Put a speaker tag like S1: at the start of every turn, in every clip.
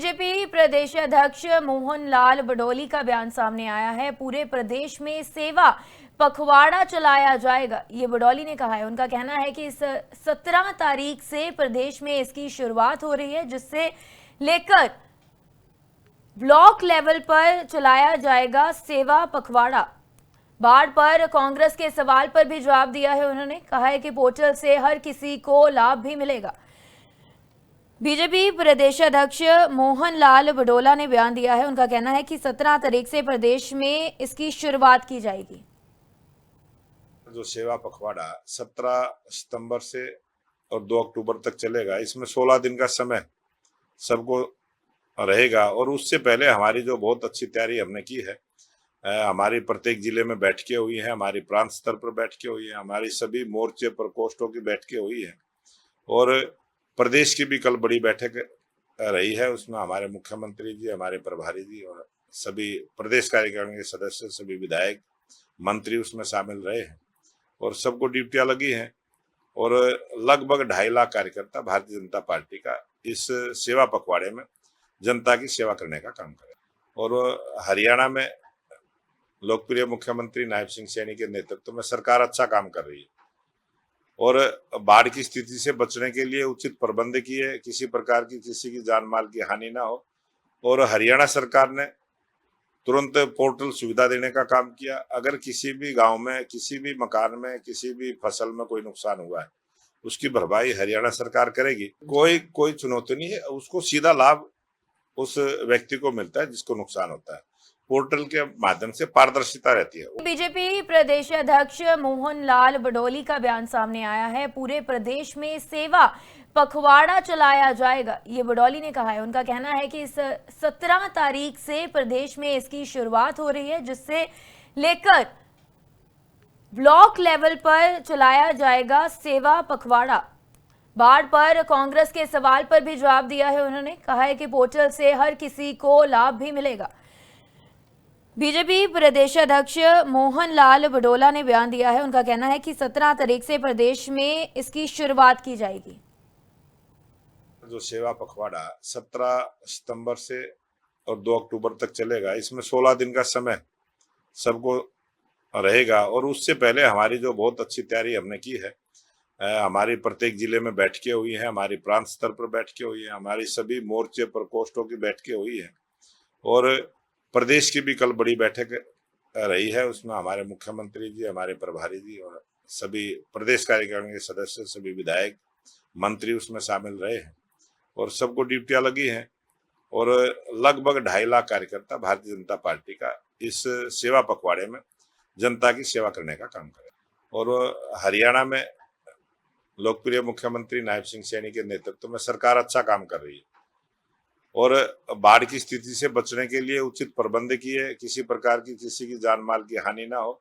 S1: BJP प्रदेश अध्यक्ष मोहन लाल बडोली का बयान सामने आया है। पूरे प्रदेश में सेवा पखवाड़ा चलाया जाएगा, ये बडोली ने कहा है। उनका कहना है कि इस 17 तारीख से प्रदेश में इसकी शुरुआत हो रही है, जिससे लेकर ब्लॉक लेवल पर चलाया जाएगा सेवा पखवाड़ा। बाढ़ पर कांग्रेस के सवाल पर भी जवाब दिया है। उन्होंने कहा है कि पोर्टल से हर किसी को लाभ भी मिलेगा। बीजेपी प्रदेश अध्यक्ष मोहन लाल बडोला ने बयान दिया है। उनका कहना है कि 17 तारीख से प्रदेश में इसकी शुरुआत की जाएगी।
S2: जो सेवा पखवाड़ा 17 सितंबर से और 2 अक्टूबर तक चलेगा, इसमें 16 दिन का समय सबको रहेगा। और उससे पहले हमारी जो बहुत अच्छी तैयारी हमने की है, हमारी प्रत्येक जिले में बैठकें हुई हैं, हमारी प्रांत स्तर पर बैठकें हुई हैं, हमारी सभी मोर्चे प्रकोष्ठों की बैठकें हुई हैं और प्रदेश की भी कल बड़ी बैठक रही है। उसमें हमारे मुख्यमंत्री जी, हमारे प्रभारी जी और सभी प्रदेश कार्यकारिणी के सदस्य, सभी विधायक, मंत्री उसमें शामिल रहे हैं और सबको ड्यूटियां लगी हैं। और लगभग 2.5 लाख कार्यकर्ता भारतीय जनता पार्टी का इस सेवा पखवाड़े में जनता की सेवा करने का काम करें। और हरियाणा में लोकप्रिय मुख्यमंत्री नायब सिंह सैनी के नेतृत्व में सरकार अच्छा काम कर रही है और बाढ़ की स्थिति से बचने के लिए उचित प्रबंध किए, किसी प्रकार की किसी की जान माल की हानि ना हो। और हरियाणा सरकार ने तुरंत पोर्टल सुविधा देने का काम किया। अगर किसी भी गांव में, किसी भी मकान में, किसी भी फसल में कोई नुकसान हुआ है, उसकी भरपाई हरियाणा सरकार करेगी। कोई चुनौती नहीं है, उसको सीधा लाभ उस व्यक्ति को मिलता है जिसको नुकसान होता है। पोर्टल के माध्यम से पारदर्शिता रहती है।
S1: बीजेपी प्रदेश अध्यक्ष मोहन लाल बडोली का बयान सामने आया है। पूरे प्रदेश में सेवा पखवाड़ा चलाया जाएगा, ये बडोली ने कहा है। उनका कहना है कि इस 17 तारीख से प्रदेश में इसकी शुरुआत हो रही है, जिससे लेकर ब्लॉक लेवल पर चलाया जाएगा सेवा पखवाड़ा। बाढ़ पर कांग्रेस के सवाल पर भी जवाब दिया है। उन्होंने कहा है कि पोर्टल से हर किसी को लाभ भी मिलेगा। बीजेपी प्रदेश अध्यक्ष मोहन लाल बडोला ने बयान दिया है। उनका कहना है कि 17 तारीख से प्रदेश में इसकी शुरुआत की जाएगी।
S2: जो सेवा पखवाड़ा 17 सितंबर से और 2 अक्टूबर तक चलेगा, इसमें 16 दिन का समय सबको रहेगा। और उससे पहले हमारी जो बहुत अच्छी तैयारी हमने की है, हमारी प्रत्येक जिले में बैठकें हुई हैं, हमारी प्रांत स्तर पर बैठकें हुई हैं, हमारी सभी मोर्चे प्रकोष्ठों की बैठकें हुई हैं और प्रदेश की भी कल बड़ी बैठक रही है। उसमें हमारे मुख्यमंत्री जी, हमारे प्रभारी जी और सभी प्रदेश कार्यकारिणी के सदस्य, सभी विधायक, मंत्री उसमें शामिल रहे हैं और सबको ड्यूटियां लगी हैं। और लगभग 2.5 लाख कार्यकर्ता भारतीय जनता पार्टी का इस सेवा पखवाड़े में जनता की सेवा करने का काम करें। और हरियाणा में लोकप्रिय मुख्यमंत्री नायब सिंह सैनी के नेतृत्व में सरकार अच्छा काम कर रही है और बाढ़ की स्थिति से बचने के लिए उचित प्रबंध किए, किसी प्रकार की किसी की जान माल की हानि ना हो।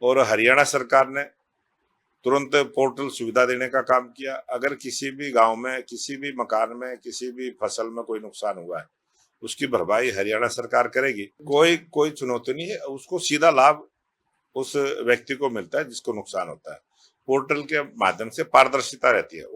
S2: और हरियाणा सरकार ने तुरंत पोर्टल सुविधा देने का काम किया। अगर किसी भी गांव में, किसी भी मकान में, किसी भी फसल में कोई नुकसान हुआ है, उसकी भरपाई हरियाणा सरकार करेगी। कोई चुनौती नहीं है, उसको सीधा लाभ उस व्यक्ति को मिलता है जिसको नुकसान होता है। पोर्टल के माध्यम से पारदर्शिता रहती है।